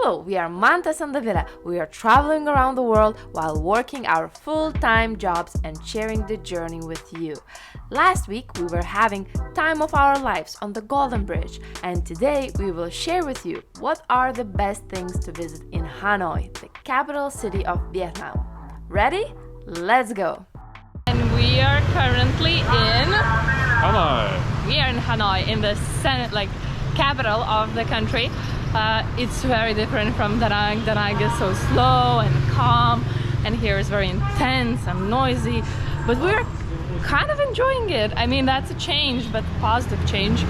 Hello, we are Mantas and Davila. We are traveling around the world while working our full-time jobs and sharing the journey with you. Last week we were having time of our lives on the Golden Bridge, and today we will share with you what are the best things to visit in Hanoi, the capital city of Vietnam. Ready? Let's go! And we are currently in Hanoi. We are in Hanoi, in the capital of the country. It's very different from Da Nang. Da Nang is so slow and calm, and here is very intense and noisy. But we're kind of enjoying it. I mean, that's a change, but positive change.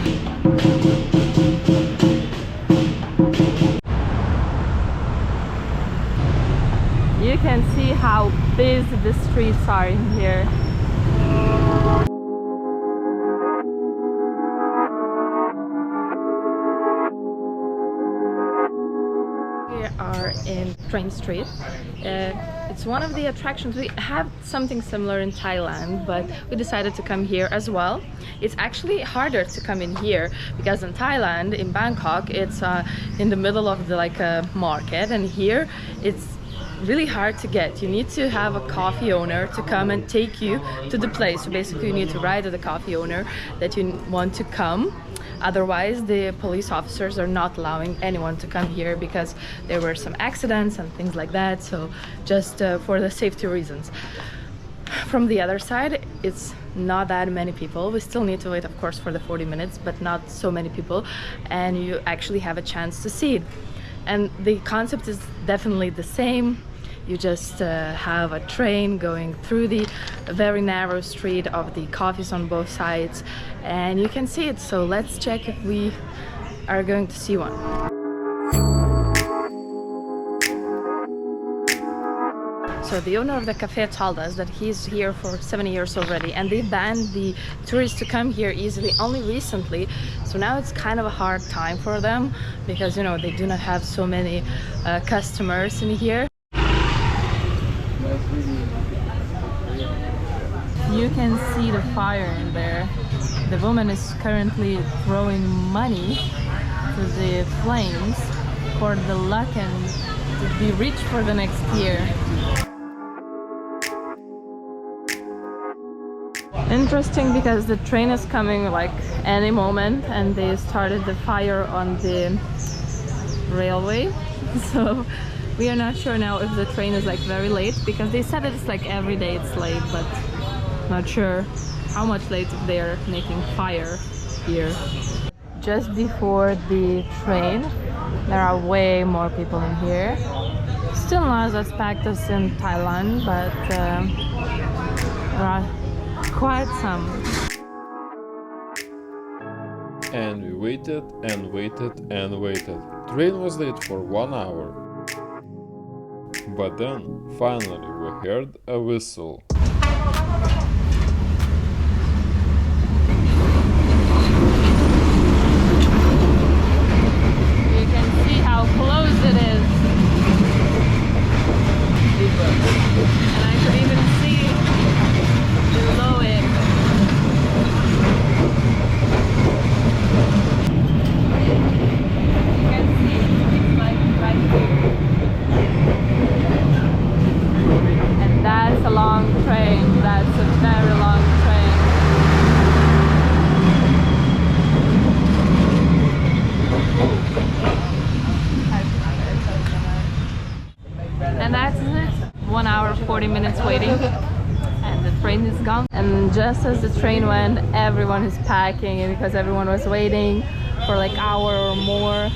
You can see how busy the streets are in here. We are in Train Street. It's one of the attractions. We have something similar in Thailand, but we decided to come here as well. It's actually harder to come in here because in Thailand, in Bangkok, it's in the middle of the market, and here it's really hard to get. You need to have a coffee owner to come and take you to the place. So basically you need to write to the coffee owner that you want to come. Otherwise the police officers are not allowing anyone to come here because there were some accidents and things like that, so just for the safety reasons. From the other side, it's not that many people. We still need to wait, of course, for the 40 minutes, but not so many people, and you actually have a chance to see it. And the concept is definitely the same. You just have a train going through the very narrow street of the coffees on both sides, and you can see it. So let's check if we are going to see one. So the owner of the cafe told us that he's here for 7 years already, and they banned the tourists to come here easily only recently. So now it's kind of a hard time for them because, you know, they do not have so many customers in here. You can see the fire in there. The woman is currently throwing money to the flames for the luck and to be rich for the next year. Interesting because the train is coming like any moment, and they started the fire on the railway. So we are not sure now if the train is like very late, because they said it's like every day it's late, but not sure how much late if they are making fire here. Just before the train, there are way more people in here. Still not as packed as in Thailand, but there are quite some. And we waited and waited and waited. Train was late for 1 hour. But then, finally, we heard a whistle. You can see how close it is. And I could even see below it. You can see it's like right here. And that's a long train. That's a very long train. And that's it. 1 hour 40 minutes waiting, and the train is gone. And just as the train went, everyone is packing because everyone was waiting for like hour or more.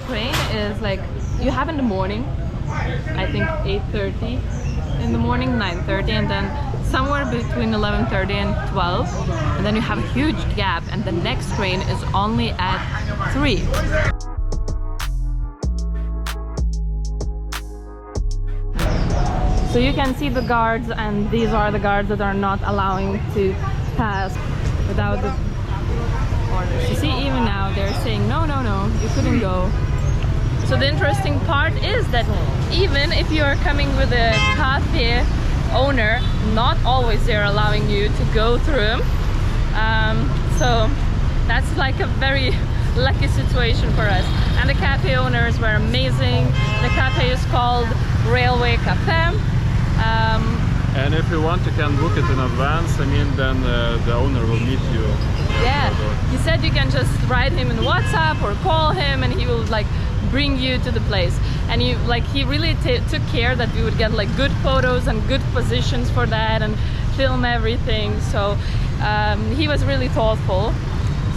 Train is like you have in the morning, I think 8:30 in the morning, 9:30, and then somewhere between 11:30 and 12, and then you have a huge gap, and the next train is only at 3. So you can see the guards, and these are the guards that are not allowing to pass without the orders. You see, even now they're saying no, no, no, you couldn't go. So the interesting part is that even if you are coming with a cafe owner, not always they're allowing you to go through. So that's like a very lucky situation for us. and the cafe owners were amazing. The cafe is called Railway Cafe. And if you want, you can book it in advance. I mean, then the owner will meet you. Yeah, he said you can just write him in WhatsApp or call him, and he will like bring you to the place. And he really took care that we would get like good photos and good positions for that, and film everything. So he was really thoughtful.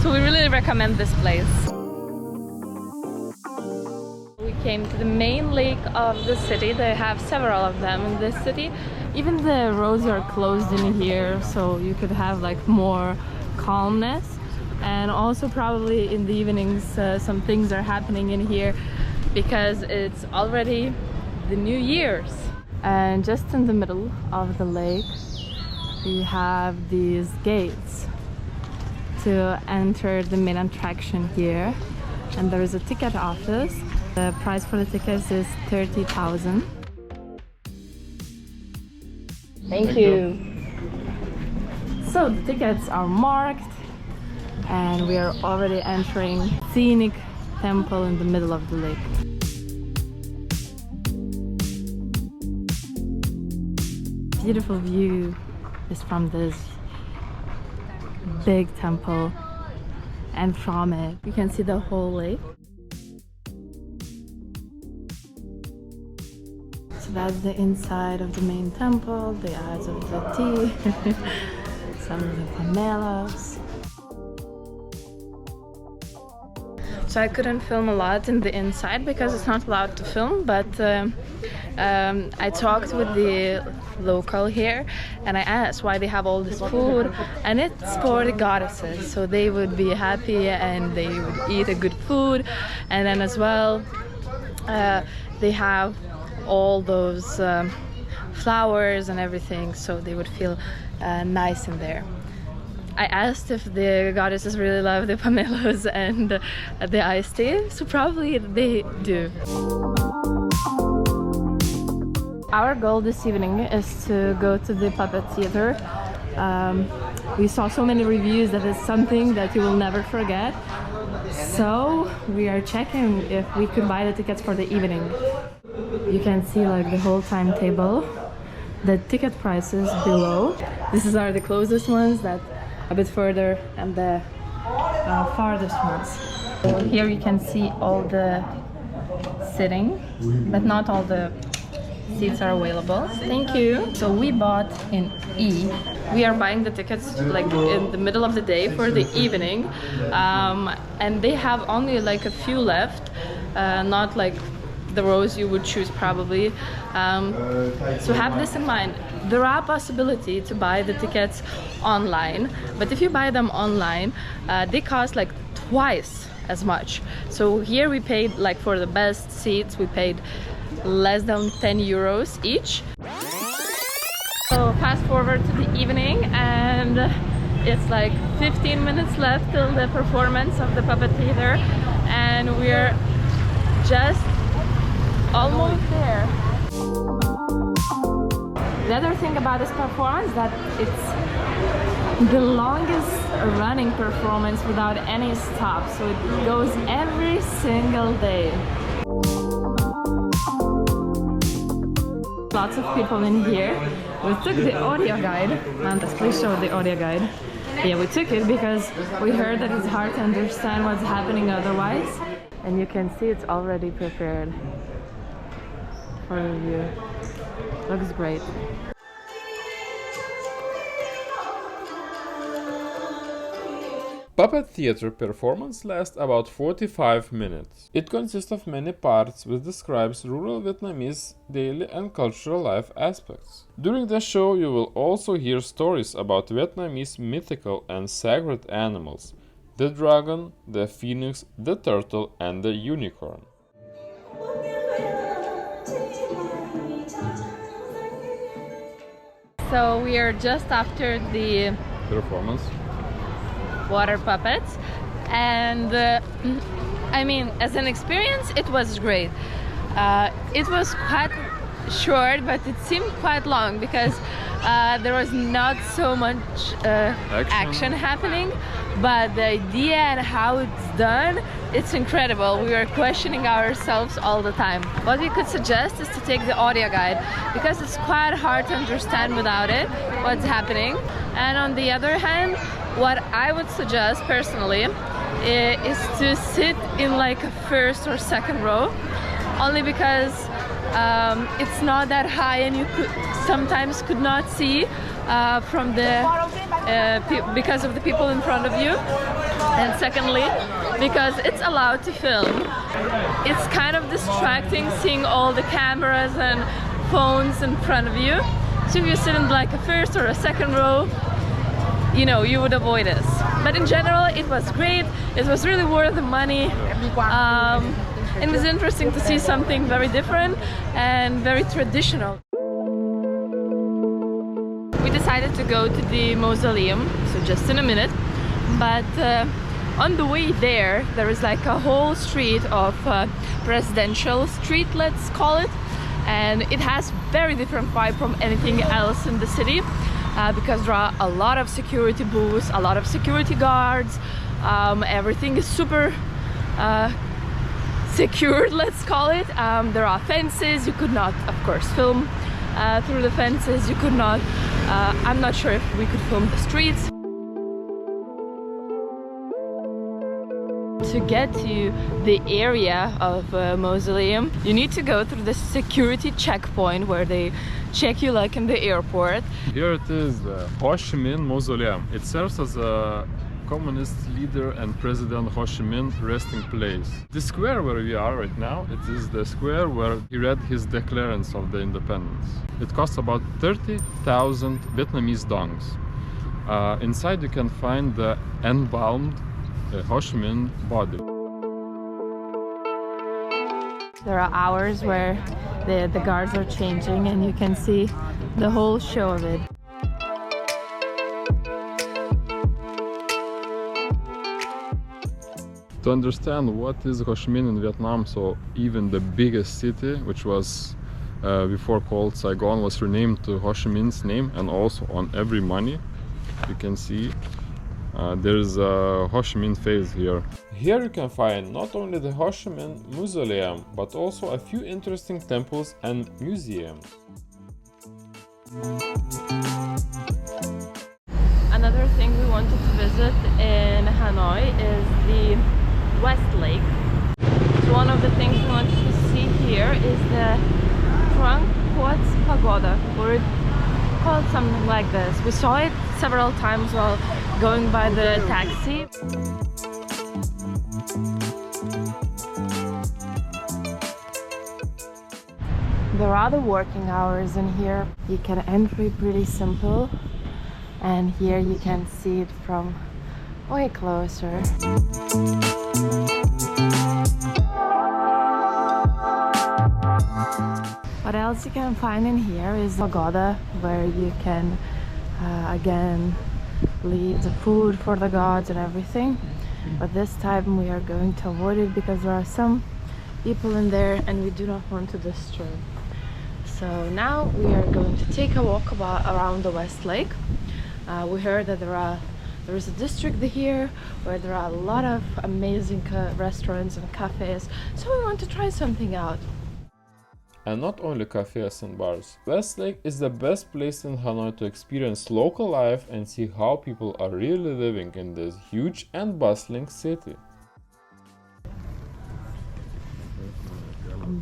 So we really recommend this place. We came to the main lake of the city. They have several of them in this city. Even the roads are closed in here, so you could have like more calmness. And also probably in the evenings some things are happening in here because it's already the New Year's. And just in the middle of the lake we have these gates to enter the main attraction here, and there is a ticket office. The price for the tickets is 30,000. Thank you. So the tickets are marked and we are already entering scenic temple in the middle of the lake. Beautiful view is from this big temple, and from it you can see the whole lake. So that's the inside of the main temple, the eyes of the tea, some of the pomelos. So I couldn't film a lot in the inside because it's not allowed to film, but I talked with the local here and I asked why they have all this food, and it's for the goddesses, so they would be happy and they would eat a good food. And then as well they have all those flowers and everything, so they would feel nice in there. I asked if the goddesses really love the pomelos and the iced tea, so probably they do. Our goal this evening is to go to the puppet theater. We saw so many reviews that it's something that you will never forget. So we are checking if we could buy the tickets for the evening. You can see like the whole timetable, the ticket prices below. These are the closest ones, that a bit further, and the farthest ones. Here you can see all the sitting, but not all the seats are available. Thank you. So we bought in E. We are buying the tickets like in the middle of the day for the evening, and they have only like a few left, not like the rows you would choose probably. So have this in mind. There are possibility to buy the tickets online, but if you buy them online, they cost like twice as much. So here we paid, like for the best seats, we paid less than 10 euros each. So fast forward to the evening, and it's like 15 minutes left till the performance of the puppet theater, and we're just almost there. The other thing about this performance that it's the longest running performance without any stop, so it goes every single day. Lots of people in here. We took the audio guide. Mantas, please show the audio guide. Yeah, we took it because we heard that it's hard to understand what's happening otherwise. And you can see it's already prepared for review. Looks great. Puppet theater performance lasts about 45 minutes. It consists of many parts which describes rural Vietnamese daily and cultural life aspects. During the show you will also hear stories about Vietnamese mythical and sacred animals: the dragon, the phoenix, the turtle and the unicorn. So we are just after the Performance. water puppets, and I mean, as an experience it was great. It was quite short, but it seemed quite long because there was not so much action happening. But the idea and how it's done, it's incredible. We were questioning ourselves all the time. What we could suggest is to take the audio guide because it's quite hard to understand without it what's happening. And on the other hand, what I would suggest personally is to sit in like a first or second row, only because it's not that high and you sometimes could not see from the because of the people in front of you, and secondly because it's allowed to film. It's kind of distracting seeing all the cameras and phones in front of you, so if you sit in like a first or a second row, you know, you would avoid this. But in general it was great. It was really worth the money. It was interesting to see something very different and very traditional. We decided to go to the mausoleum, so just in a minute, but on the way there is like a whole street of presidential street, let's call it, and it has very different vibe from anything else in the city because there are a lot of security booths, a lot of security guards. Everything is super secured, let's call it. There are fences. You could not, of course, film through the fences. You could not, I'm not sure if we could film the streets. To get to the area of mausoleum, you need to go through the security checkpoint where they check you like in the airport. Here it is, the Ho Chi Minh Mausoleum. It serves as a communist leader and President Ho Chi Minh resting place. The square where we are right now, it is the square where he read his declarance of the independence. It costs about 30,000 Vietnamese dongs. Inside you can find the embalmed Ho Chi Minh body. There are hours where the guards are changing and you can see the whole show of it. To understand what is Ho Chi Minh in Vietnam, so even the biggest city, which was before called Saigon, was renamed to Ho Chi Minh's name, and also on every money you can see there's a Ho Chi Minh face here. Here you can find not only the Ho Chi Minh Mausoleum, but also a few interesting temples and museums. Another thing we wanted to visit in Hanoi is the West Lake. So one of the things we wanted to see here is the Trang Quots Pagoda, or it's called something like this. We saw it several times while going by the taxi. There are the working hours in here. You can enter pretty simple, and here you can see it from way closer. What else you can find in here is a pagoda where you can again leave the food for the gods and everything, but this time we are going to avoid it because there are some people in there and we do not want to disturb. So now we are going to take a walk around the West Lake. We heard that there is a district here where there are a lot of amazing restaurants and cafes, so we want to try something out. And not only cafes and bars. West Lake is the best place in Hanoi to experience local life and see how people are really living in this huge and bustling city.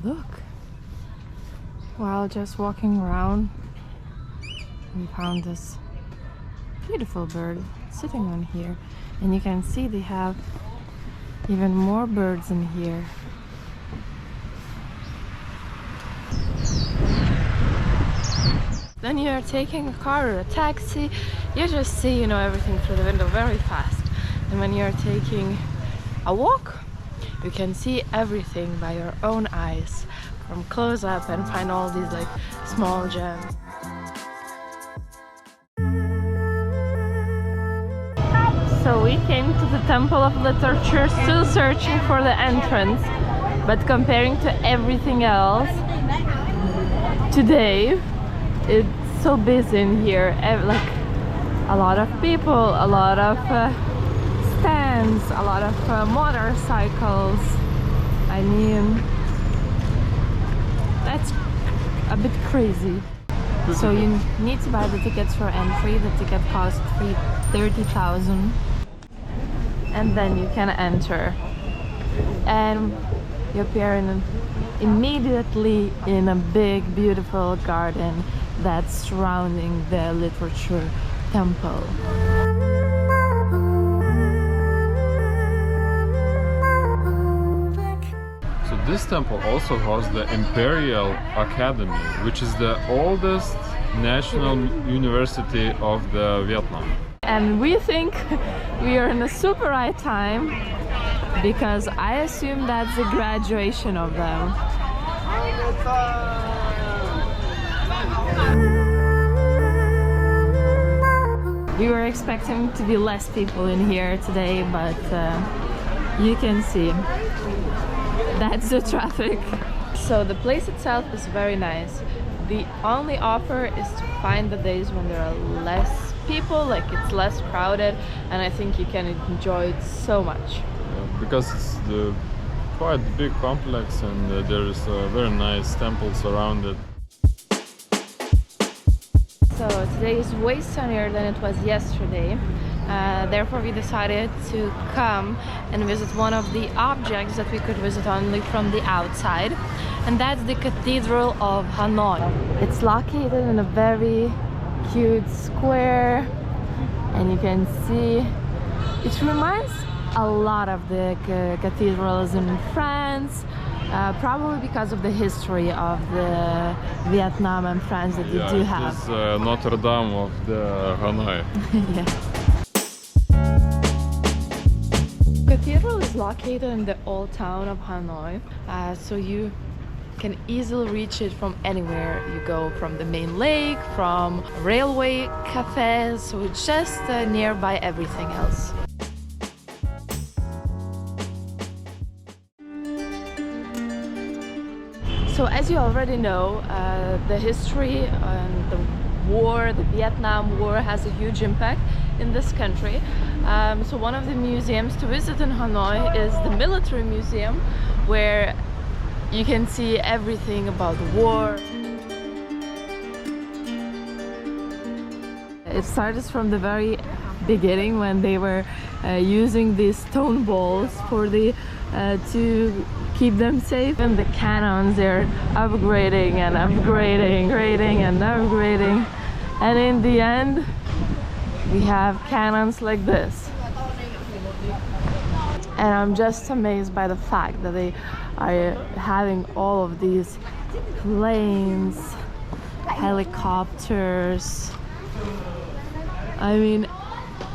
Look! While just walking around, we found this beautiful bird sitting on here, and you can see they have even more birds in here. When you're taking a car or a taxi, you just see, you know, everything through the window very fast. And when you're taking a walk, you can see everything by your own eyes from close up and find all these like small gems. So we came to the Temple of Literature, still searching for the entrance, but comparing to everything else, today it's so busy in here. Like a lot of people, a lot of stands, a lot of motorcycles. I mean, that's a bit crazy. So you need to buy the tickets for entry. The ticket costs 30,000, and then you can enter, and you appear immediately in a big, beautiful garden that's surrounding the literature temple. So this temple also hosts the Imperial Academy, which is the oldest national university of the Vietnam. And we think we are in a super right time because I assume that's the graduation of them. We were expecting to be less people in here today, but you can see that's the traffic. So the place itself is very nice. The only offer is to find the days when there are less people, like it's less crowded, and I think you can enjoy it so much. Because it's the quite big complex, and there is a very nice temple surrounded. So today is way sunnier than it was yesterday. Therefore we decided to come and visit one of the objects that we could visit only from the outside, and that's the Cathedral of Hanoi. It's located in a very cute square, and you can see it reminds a lot of the cathedrals in France, probably because of the history of the Vietnam and France that you do have. It is Notre Dame of the Hanoi. Yeah. Cathedral is located in the old town of Hanoi, so you can easily reach it from anywhere you go, from the main lake, from railway cafes, so it's just nearby everything else. So as you already know, the history and the war, the Vietnam War, has a huge impact in this country. So one of the museums to visit in Hanoi is the Military Museum, where you can see everything about the war. It started from the very beginning, when they were using these stone balls for the to keep them safe, and the cannons, they're upgrading and upgrading, and upgrading, and in the end we have cannons like this. And I'm just amazed by the fact that they are having all of these planes, helicopters, I mean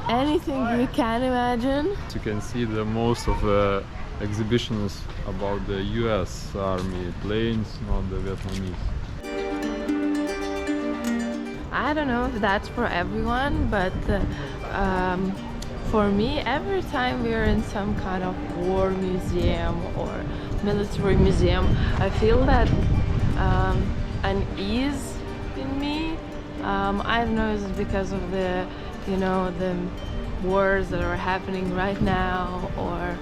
anything you can imagine. You can see the most of the exhibitions about the US Army planes, not the Vietnamese. I don't know if that's for everyone, but for me, every time we're in some kind of war museum or military museum, I feel that unease in me. I don't know if it's because of the, you know, the wars that are happening right now, or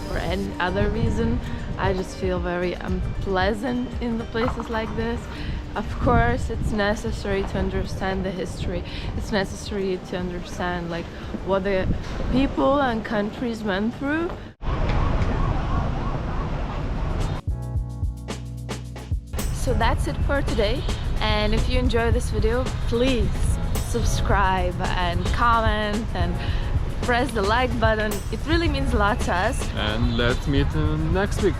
for any other reason. I just feel very unpleasant in the places like this. Of course, it's necessary to understand the history. It's necessary to understand like what the people and countries went through. So that's it for today. And if you enjoyed this video, please subscribe and comment and press the like button. It really means a lot to us. And let's meet next week.